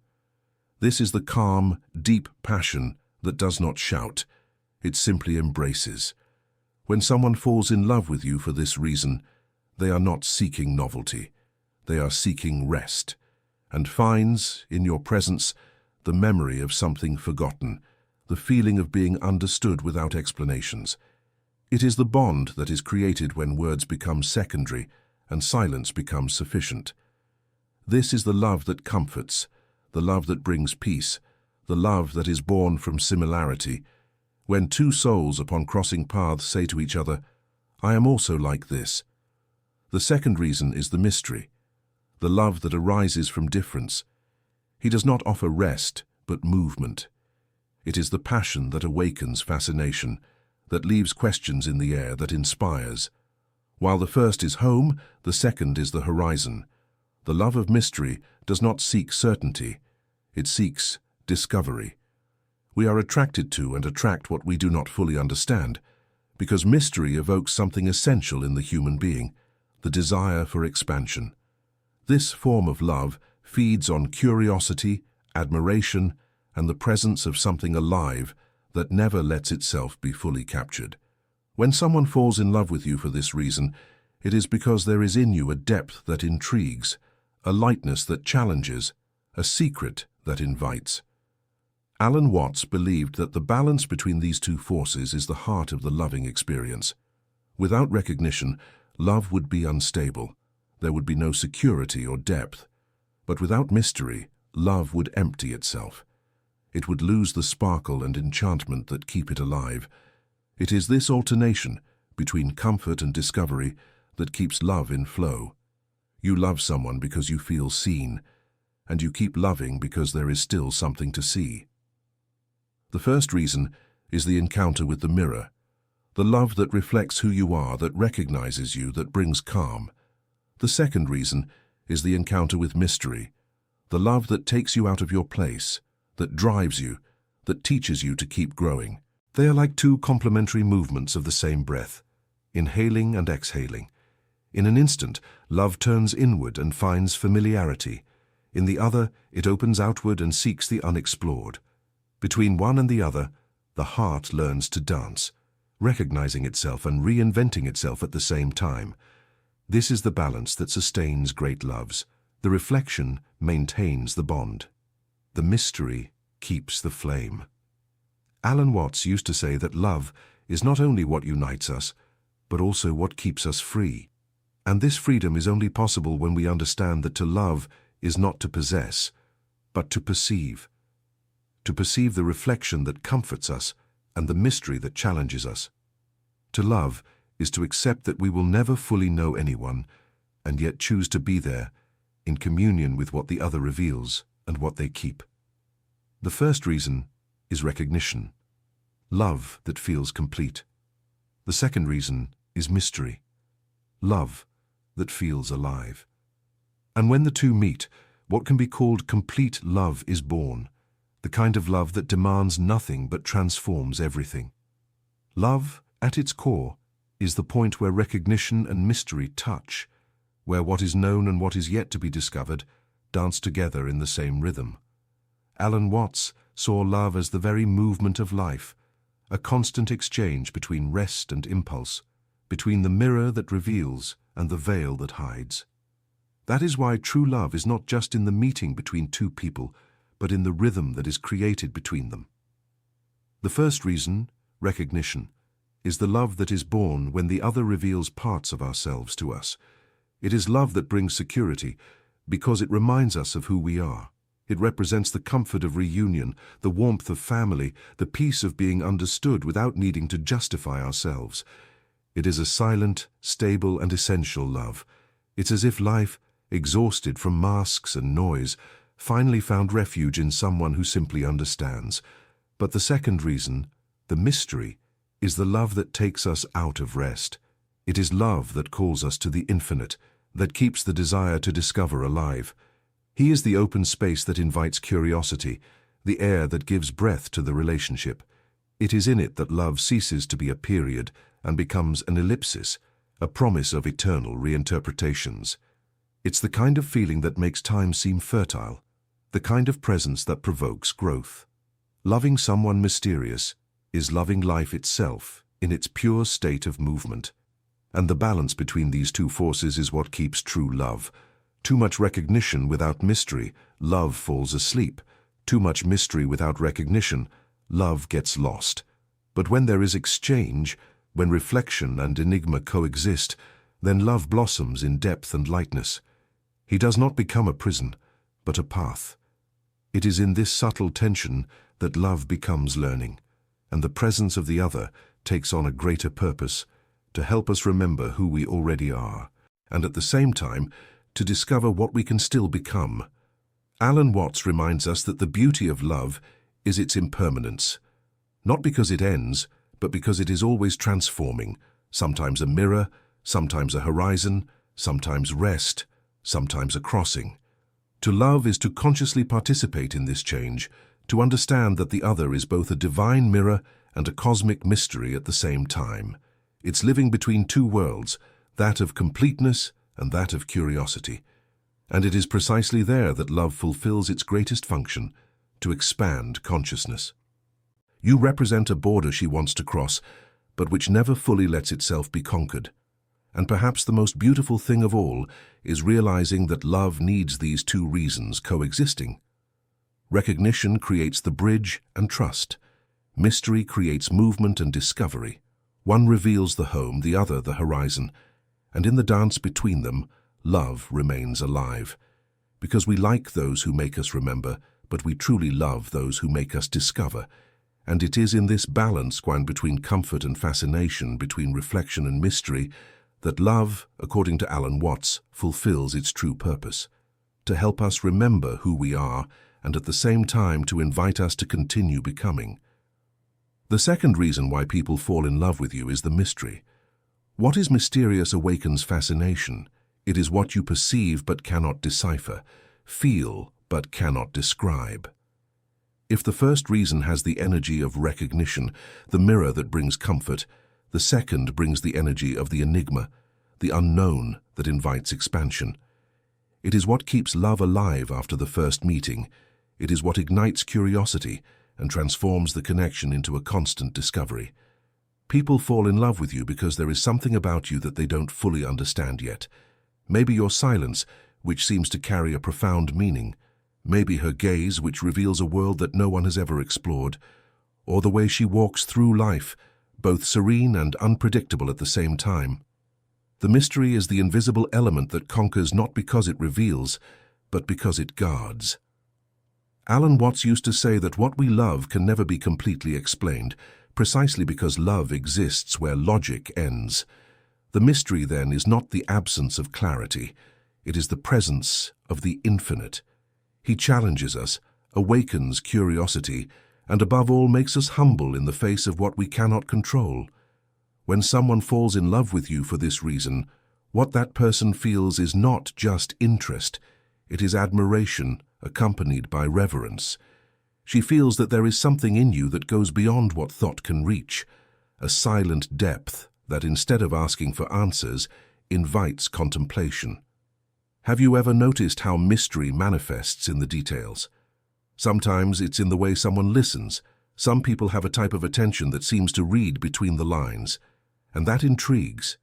This is the calm, deep passion that does not shout. It simply embraces. When someone falls in love with you for this reason, they are not seeking novelty. They are seeking rest, and finds, in your presence, the memory of something forgotten, the feeling of being understood without explanations. It is the bond that is created when words become secondary and silence becomes sufficient. This is the love that comforts, the love that brings peace, the love that is born from similarity. When two souls upon crossing paths say to each other, "I am also like this." The second reason is the mystery, the love that arises from difference. He does not offer rest, but movement. It is the passion that awakens fascination, that leaves questions in the air, that inspires. While the first is home, the second is the horizon. The love of mystery does not seek certainty, it seeks discovery. We are attracted to and attract what we do not fully understand, because mystery evokes something essential in the human being, the desire for expansion. This form of love feeds on curiosity, admiration, and the presence of something alive that never lets itself be fully captured. When someone falls in love with you for this reason, it is because there is in you a depth that intrigues, a lightness that challenges, a secret that invites. Alan Watts believed that the balance between these two forces is the heart of the loving experience. Without recognition, love would be unstable. There would be no security or depth. But without mystery, love would empty itself. It would lose the sparkle and enchantment that keep it alive. It is this alternation between comfort and discovery that keeps love in flow. You love someone because you feel seen, and you keep loving because there is still something to see. The first reason is the encounter with the mirror, the love that reflects who you are, that recognizes you, that brings calm. The second reason is the encounter with mystery, the love that takes you out of your place, that drives you, that teaches you to keep growing. They are like two complementary movements of the same breath, inhaling and exhaling. In an instant, love turns inward and finds familiarity. In the other, it opens outward and seeks the unexplored. Between one and the other, the heart learns to dance, recognizing itself and reinventing itself at the same time. This is the balance that sustains great loves, The reflection maintains the bond. The mystery keeps the flame. Alan Watts used to say that love is not only what unites us, but also what keeps us free. And this freedom is only possible when we understand that to love is not to possess, but to perceive. To perceive the reflection that comforts us and the mystery that challenges us. To love is to accept that we will never fully know anyone, and yet choose to be there, in communion with what the other reveals and what they keep. The first reason is recognition, love that feels complete. The second reason is mystery, love that feels alive. And when the two meet, what can be called complete love is born, the kind of love that demands nothing but transforms everything. Love, at its core, is the point where recognition and mystery touch, where what is known and what is yet to be discovered dance together in the same rhythm. Alan Watts saw love as the very movement of life, a constant exchange between rest and impulse, between the mirror that reveals and the veil that hides. That is why true love is not just in the meeting between two people, but in the rhythm that is created between them. The first reason, recognition, is the love that is born when the other reveals parts of ourselves to us. It is love that brings security, because it reminds us of who we are. It represents the comfort of reunion, the warmth of family, the peace of being understood without needing to justify ourselves. It is a silent, stable, and essential love. It's as if life, exhausted from masks and noise, finally found refuge in someone who simply understands. But the second reason, the mystery, is the love that takes us out of rest. It is love that calls us to the infinite, that keeps the desire to discover alive. He is the open space that invites curiosity, the air that gives breath to the relationship. It is in it that love ceases to be a period and becomes an ellipsis, a promise of eternal reinterpretations. It's the kind of feeling that makes time seem fertile, the kind of presence that provokes growth. Loving someone mysterious is loving life itself in its pure state of movement. And the balance between these two forces is what keeps true love. Too much recognition without mystery, love falls asleep. Too much mystery without recognition, love gets lost. But when there is exchange, when reflection and enigma coexist, then love blossoms in depth and lightness. He does not become a prison, but a path. It is in this subtle tension that love becomes learning, and the presence of the other takes on a greater purpose, to help us remember who we already are, and at the same time, to discover what we can still become. Alan Watts reminds us that the beauty of love is its impermanence, not because it ends, but because it is always transforming, sometimes a mirror, sometimes a horizon, sometimes rest, sometimes a crossing. To love is to consciously participate in this change, to understand that the other is both a divine mirror and a cosmic mystery at the same time. It's living between two worlds, that of completeness and that of curiosity. And it is precisely there that love fulfills its greatest function, to expand consciousness. You represent a border she wants to cross, but which never fully lets itself be conquered. And perhaps the most beautiful thing of all is realizing that love needs these two reasons coexisting. Recognition creates the bridge and trust. Mystery creates movement and discovery. One reveals the home, the other the horizon. And in the dance between them, love remains alive. Because we like those who make us remember, but we truly love those who make us discover. And it is in this balance, between comfort and fascination, between reflection and mystery, that love, according to Alan Watts, fulfills its true purpose, to help us remember who we are and at the same time to invite us to continue becoming. The second reason why people fall in love with you is the mystery. What is mysterious awakens fascination. It is what you perceive but cannot decipher, feel but cannot describe. If the first reason has the energy of recognition, the mirror that brings comfort, the second brings the energy of the enigma, the unknown that invites expansion. It is what keeps love alive after the first meeting. It is what ignites curiosity and transforms the connection into a constant discovery. People fall in love with you because there is something about you that they don't fully understand yet. Maybe your silence, which seems to carry a profound meaning, maybe her gaze, which reveals a world that no one has ever explored, or the way she walks through life, both serene and unpredictable at the same time. The mystery is the invisible element that conquers not because it reveals, but because it guards. Alan Watts used to say that what we love can never be completely explained, precisely because love exists where logic ends. The mystery, then, is not the absence of clarity. It is the presence of the infinite. He challenges us, awakens curiosity, and above all makes us humble in the face of what we cannot control. When someone falls in love with you for this reason, what that person feels is not just interest, it is admiration accompanied by reverence. She feels that there is something in you that goes beyond what thought can reach, a silent depth that, instead of asking for answers, invites contemplation. Have you ever noticed how mystery manifests in the details? Sometimes it's in the way someone listens. Some people have a type of attention that seems to read between the lines, and that intrigues.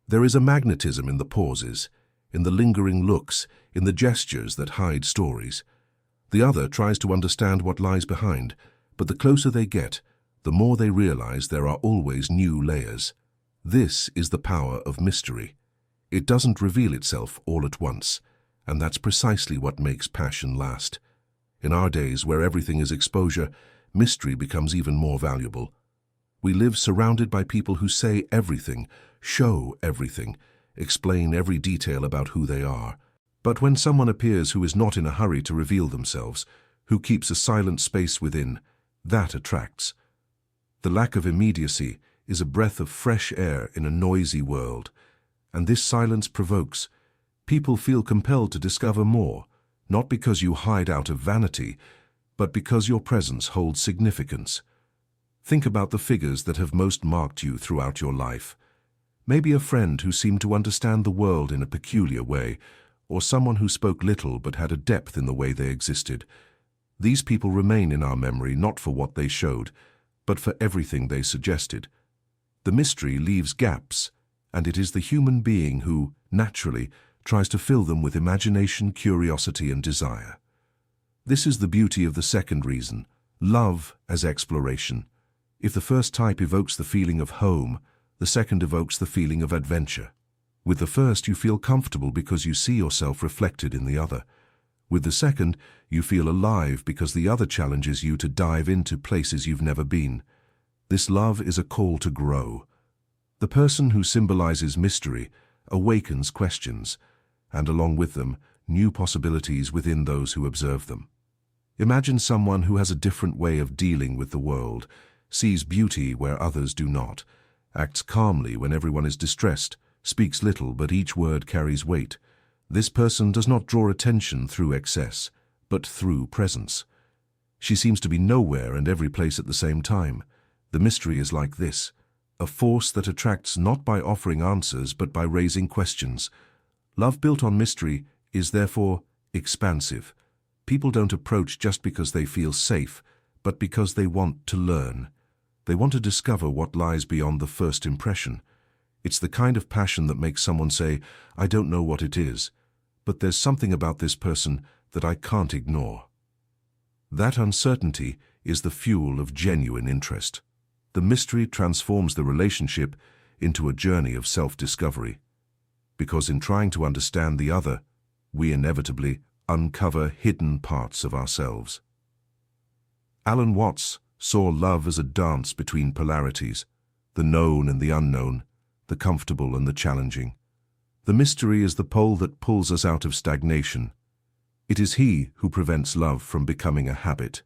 There is a magnetism in the pauses, in the lingering looks, in the gestures that hide stories. The other tries to understand what lies behind, but the closer they get, the more they realize there are always new layers. This is the power of mystery. It doesn't reveal itself all at once, and that's precisely what makes passion last. In our days, where everything is exposure, mystery becomes even more valuable. We live surrounded by people who say everything, show everything, explain every detail about who they are. But when someone appears who is not in a hurry to reveal themselves, who keeps a silent space within, that attracts. The lack of immediacy is a breath of fresh air in a noisy world, and this silence provokes. People feel compelled to discover more, not because you hide out of vanity, but because your presence holds significance. Think about the figures that have most marked you throughout your life. Maybe a friend who seemed to understand the world in a peculiar way, or someone who spoke little but had a depth in the way they existed. These people remain in our memory not for what they showed, but for everything they suggested. The mystery leaves gaps, and it is the human being who, naturally, tries to fill them with imagination, curiosity, and desire. This is the beauty of the second reason, love as exploration. If the first type evokes the feeling of home, the second evokes the feeling of adventure. With the first, you feel comfortable because you see yourself reflected in the other. With the second, you feel alive because the other challenges you to dive into places you've never been. This love is a call to grow. The person who symbolizes mystery awakens questions, and along with them, new possibilities within those who observe them. Imagine someone who has a different way of dealing with the world, sees beauty where others do not, acts calmly when everyone is distressed, speaks little but each word carries weight. This person does not draw attention through excess, but through presence. She seems to be nowhere and every place at the same time. The mystery is like this, a force that attracts not by offering answers but by raising questions. Love built on mystery is therefore expansive. People don't approach just because they feel safe, but because they want to learn. They want to discover what lies beyond the first impression. It's the kind of passion that makes someone say, "I don't know what it is, but there's something about this person that I can't ignore." That uncertainty is the fuel of genuine interest. The mystery transforms the relationship into a journey of self-discovery. Because in trying to understand the other, we inevitably uncover hidden parts of ourselves. Alan Watts saw love as a dance between polarities, the known and the unknown, the comfortable and the challenging. The mystery is the pole that pulls us out of stagnation. It is he who prevents love from becoming a habit.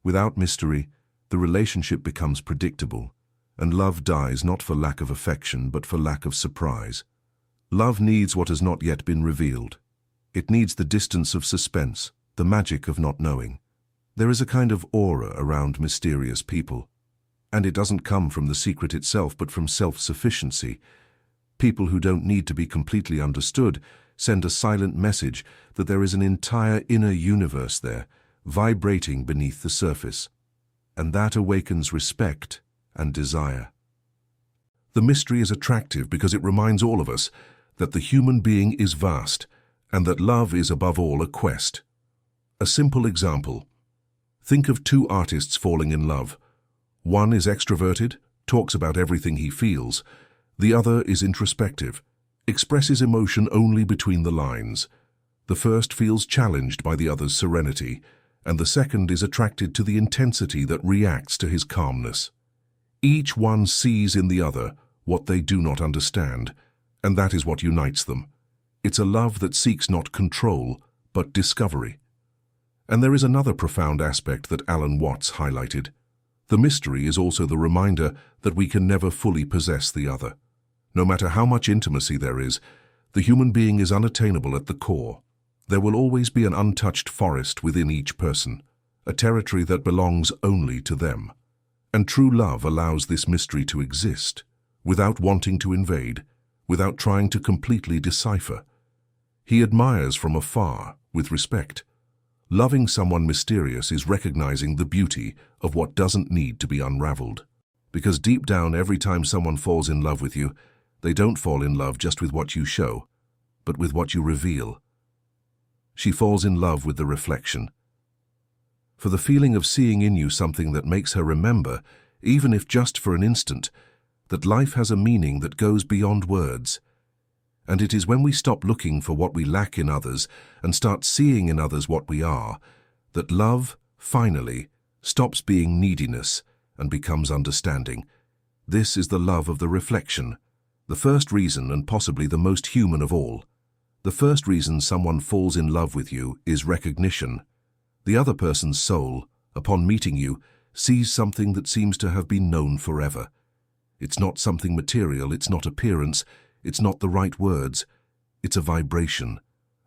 Without mystery, the relationship becomes predictable, and love dies not for lack of affection but for lack of surprise. Love needs what has not yet been revealed. It needs the distance of suspense, the magic of not knowing. There is a kind of aura around mysterious people, and it doesn't come from the secret itself but from self-sufficiency. People who don't need to be completely understood send a silent message that there is an entire inner universe there, vibrating beneath the surface, and that awakens respect and desire. The mystery is attractive because it reminds all of us that the human being is vast, and that love is above all a quest. A simple example. Think of two artists falling in love. One is extroverted, talks about everything he feels. The other is introspective, expresses emotion only between the lines. The first feels challenged by the other's serenity, and the second is attracted to the intensity that reacts to his calmness. Each one sees in the other what they do not understand, and that is what unites them. It's a love that seeks not control, but discovery. And there is another profound aspect that Alan Watts highlighted. The mystery is also the reminder that we can never fully possess the other. No matter how much intimacy there is, the human being is unattainable at the core. There will always be an untouched forest within each person, a territory that belongs only to them. And true love allows this mystery to exist, without wanting to invade, without trying to completely decipher. He admires from afar, with respect. Loving someone mysterious is recognizing the beauty of what doesn't need to be unraveled. Because deep down, every time someone falls in love with you, they don't fall in love just with what you show, but with what you reveal. She falls in love with the reflection. For the feeling of seeing in you something that makes her remember, even if just for an instant, that life has a meaning that goes beyond words. And it is when we stop looking for what we lack in others and start seeing in others what we are, that love, finally, stops being neediness and becomes understanding. This is the love of the reflection, the first reason and possibly the most human of all. The first reason someone falls in love with you is recognition. The other person's soul, upon meeting you, sees something that seems to have been known forever. It's not something material, it's not appearance, it's not the right words. It's a vibration,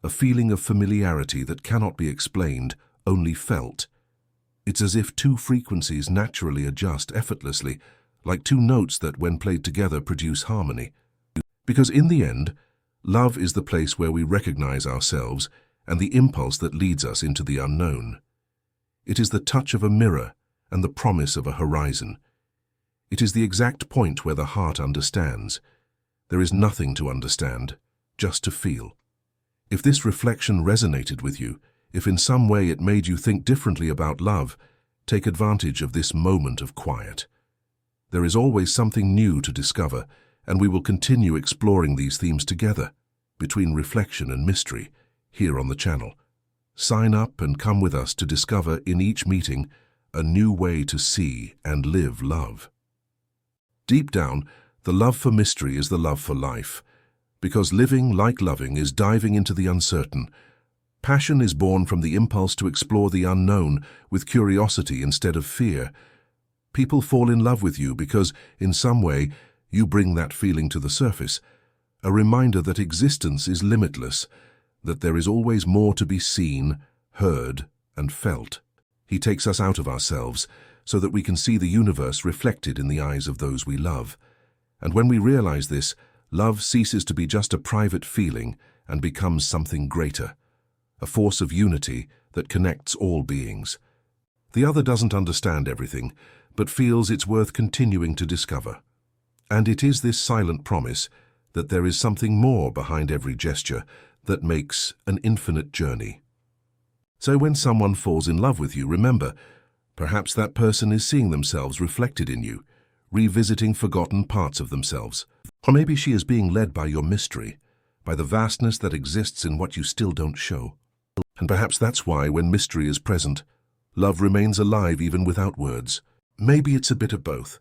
a feeling of familiarity that cannot be explained, only felt. It's as if two frequencies naturally adjust effortlessly, like two notes that, when played together, produce harmony. Because in the end, love is the place where we recognize ourselves and the impulse that leads us into the unknown. It is the touch of a mirror and the promise of a horizon. It is the exact point where the heart understands. There is nothing to understand, just to feel. If this reflection resonated with you, if in some way it made you think differently about love, take advantage of this moment of quiet. There is always something new to discover, and we will continue exploring these themes together, between reflection and mystery, here on the channel. Sign up and come with us to discover in each meeting a new way to see and live love. Deep down, the love for mystery is the love for life, because living, like loving, is diving into the uncertain. Passion is born from the impulse to explore the unknown with curiosity instead of fear. People fall in love with you because, in some way, you bring that feeling to the surface, a reminder that existence is limitless, that there is always more to be seen, heard, and felt. He takes us out of ourselves so that we can see the universe reflected in the eyes of those we love. And when we realize this, love ceases to be just a private feeling and becomes something greater, a force of unity that connects all beings. The other doesn't understand everything, but feels it's worth continuing to discover. And it is this silent promise that there is something more behind every gesture that makes an infinite journey. So when someone falls in love with you, remember, perhaps that person is seeing themselves reflected in you, revisiting forgotten parts of themselves. Or maybe she is being led by your mystery, by the vastness that exists in what you still don't show. And perhaps that's why, when mystery is present, love remains alive even without words. Maybe it's a bit of both.